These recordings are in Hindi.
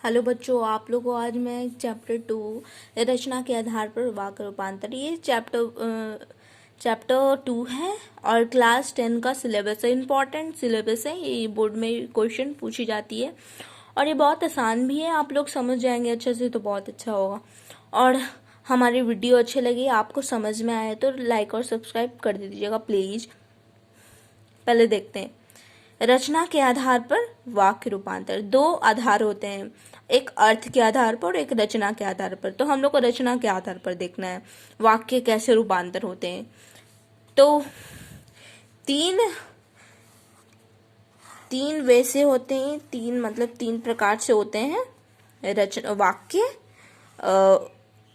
हेलो बच्चों, आप लोगों को आज मैं चैप्टर 2 रचना के आधार पर वाक्य रूपांतर, ये चैप्टर 2 है और क्लास 10 का सिलेबस है। इम्पॉर्टेंट सिलेबस है, ये बोर्ड में क्वेश्चन पूछी जाती है और ये बहुत आसान भी है। आप लोग समझ जाएंगे अच्छे से तो बहुत अच्छा होगा। और हमारी वीडियो अच्छी लगी, आपको समझ में आए तो लाइक और सब्सक्राइब कर दीजिएगा प्लीज़। पहले देखते हैं रचना के आधार पर वाक्य रूपांतर। दो आधार होते हैं, एक अर्थ के आधार पर और एक रचना के आधार पर। तो हम लोग को रचना के आधार पर देखना है वाक्य कैसे रूपांतर होते हैं। तो तीन वैसे होते हैं, तीन प्रकार से होते हैं वाक्य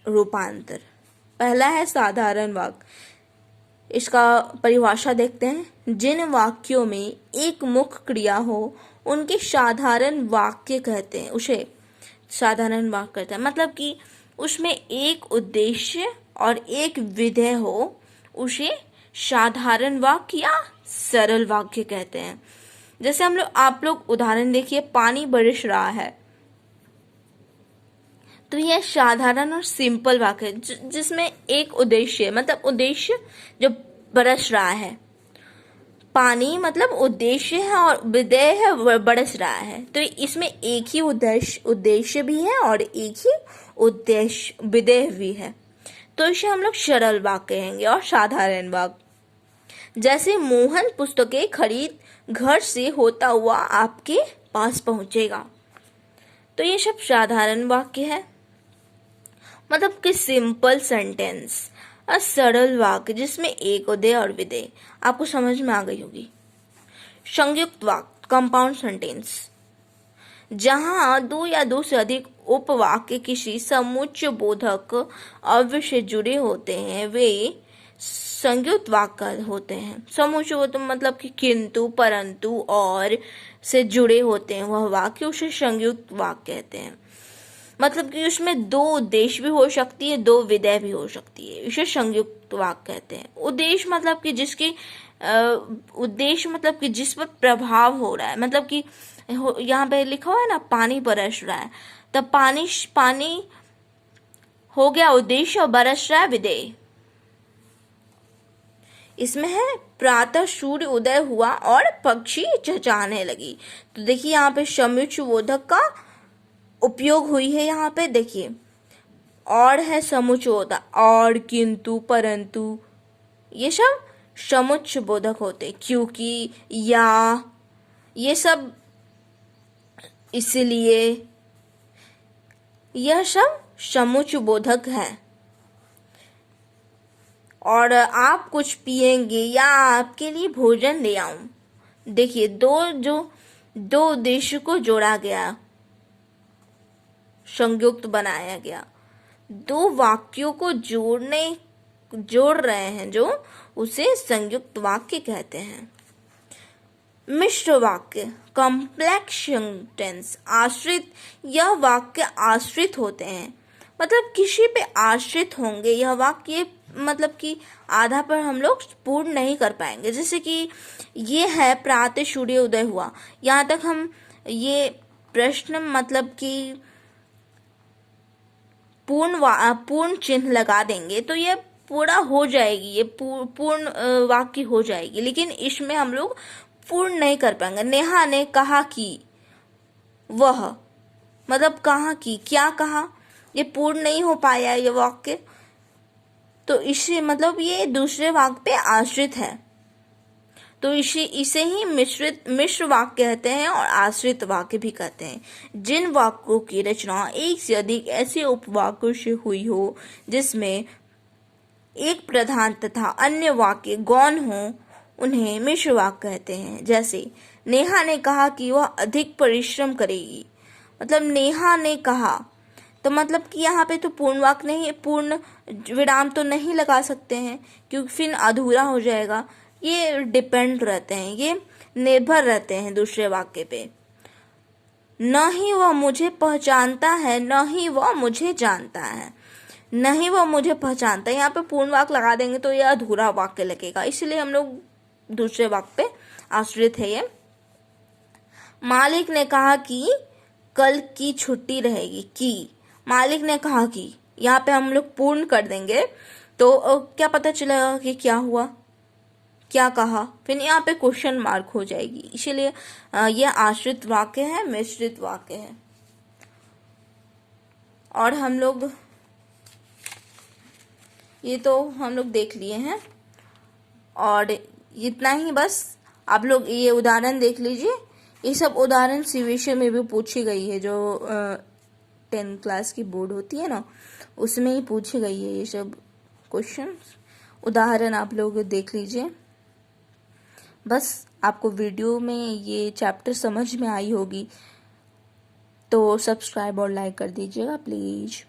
रूपांतर। पहला है साधारण वाक्य। इसका परिभाषा देखते हैं। जिन वाक्यों में एक मुख्य क्रिया हो उनके साधारण वाक्य कहते हैं, उसे साधारण वाक्य कहते हैं। मतलब कि उसमें एक उद्देश्य और एक विधेय हो, उसे साधारण वाक्य या सरल वाक्य कहते हैं। जैसे आप लोग उदाहरण देखिए, पानी बरस रहा है, तो यह साधारण और सिंपल वाक्य है जिसमें एक उद्देश्य, मतलब उद्देश्य जो बरस रहा है। पानी मतलब उद्देश्य है और विधेय है बरस रहा है, तो इसमें एक ही उद्देश्य भी है और एक ही उद्देश्य विधेय भी है। तो इसे हम लोग सरल वाक्य कहेंगे और साधारण वाक्य। जैसे मोहन पुस्तकें खरीद घर से होता हुआ आपके पास पहुंचेगा, तो ये सब साधारण वाक्य है, मतलब कि सिंपल सेंटेंस। सरल वाक्य जिसमें एक उद्देश्य और विधेय, आपको समझ में आ गई होगी। संयुक्त वाक्य कंपाउंड सेंटेंस, जहां दो या दो से अधिक उपवाक्य किसी समुच्चय बोधक अवयव से जुड़े होते हैं, वे संयुक्त वाक्य होते हैं। समुच्चय बोधक मतलब कि किंतु, परंतु और से जुड़े होते हैं, वह वाक्य उसे संयुक्त वाक्य कहते हैं। मतलब कि उसमें दो उद्देश्य भी हो सकती है, दो विधेय भी हो सकती है, इसे संयुक्त वाक्य कहते हैं। उद्देश्य मतलब कि जिस पर प्रभाव हो रहा है, मतलब कि यहाँ पे लिखा हुआ है ना, पानी बरस रहा है, तब पानी हो गया उद्देश्य और बरस रहा है विधेय। इसमें है प्रातः सूर्य उदय हुआ और पक्षी चहचहाने लगी। तो देखिए यहाँ पे समुच्चय बोधक का उपयोग हुई है। यहाँ पे देखिए, और है समुच्चय बोधक, और, किंतु, परंतु, ये सब समुच्चय बोधक होते, क्योंकि, या, ये सब इसलिए, यह सब समुच्चय बोधक है। और आप कुछ पिएंगे या आपके लिए भोजन ले आऊं, देखिए दो उद्देश्य को जोड़ा गया, संयुक्त बनाया गया। दो वाक्यों को जोड़ रहे हैं, जो उसे संयुक्त वाक्य कहते हैं। मिश्र वाक्य कॉम्प्लेक्स सेंटेंस, आश्रित, यह वाक्य आश्रित होते हैं, मतलब किसी पे आश्रित होंगे यह वाक्य, मतलब कि आधा पर हम लोग पूर्ण नहीं कर पाएंगे। जैसे कि ये है प्रातः सूर्य उदय हुआ, यहाँ तक हम ये प्रश्न मतलब कि पूर्ण चिन्ह लगा देंगे तो ये पूरा हो जाएगी, ये पूर्ण वाक्य हो जाएगी। लेकिन इसमें हम लोग पूर्ण नहीं कर पाएंगे। नेहा ने कहा कि वह, मतलब कहा कि, क्या कहा, ये पूर्ण नहीं हो पाया ये वाक्य, तो इसे मतलब ये दूसरे वाक्य पे आश्रित है, तो इसे ही मिश्र वाक्य कहते हैं और आश्रित वाक्य भी कहते हैं। जिन वाक्यों की रचना एक से अधिक ऐसे उपवाक्यों से हुई हो जिसमें एक प्रधान तथा अन्य वाक्य गौण हो, उन्हें मिश्र वाक्य कहते हैं। जैसे नेहा ने कहा कि वह अधिक परिश्रम करेगी, मतलब नेहा ने कहा, तो मतलब कि यहाँ पे तो पूर्ण वाक्य नहीं, पूर्ण विराम तो नहीं लगा सकते हैं क्योंकि फिर अधूरा हो जाएगा। ये डिपेंड रहते हैं, ये निर्भर रहते हैं दूसरे वाक्य पे। न ही वह मुझे पहचानता है, न ही वह मुझे जानता है। नहीं वह मुझे पहचानता है, यहाँ पे पूर्ण वाक्य लगा देंगे तो यह अधूरा वाक्य लगेगा, इसलिए हम लोग दूसरे वाक्य पे आश्रित है। ये मालिक ने कहा कि कल की छुट्टी रहेगी की, मालिक ने कहा कि, यहाँ पे हम लोग पूर्ण कर देंगे तो क्या पता चलेगा कि क्या हुआ, क्या कहा, फिर यहाँ पे क्वेश्चन मार्क हो जाएगी। इसीलिए यह आश्रित वाक्य है, मिश्रित वाक्य है। और हम लोग ये तो हम लोग देख लिए हैं, और इतना ही बस। आप लोग ये उदाहरण देख लीजिए। ये सब उदाहरण सीवीसी में भी पूछी गई है, जो 10 क्लास की बोर्ड होती है ना, उसमें ही पूछी गई है ये सब क्वेश्चन। उदाहरण आप लोग देख लीजिए। बस आपको वीडियो में ये चैप्टर समझ में आई होगी, तो सब्सक्राइब और लाइक कर दीजिएगा प्लीज़।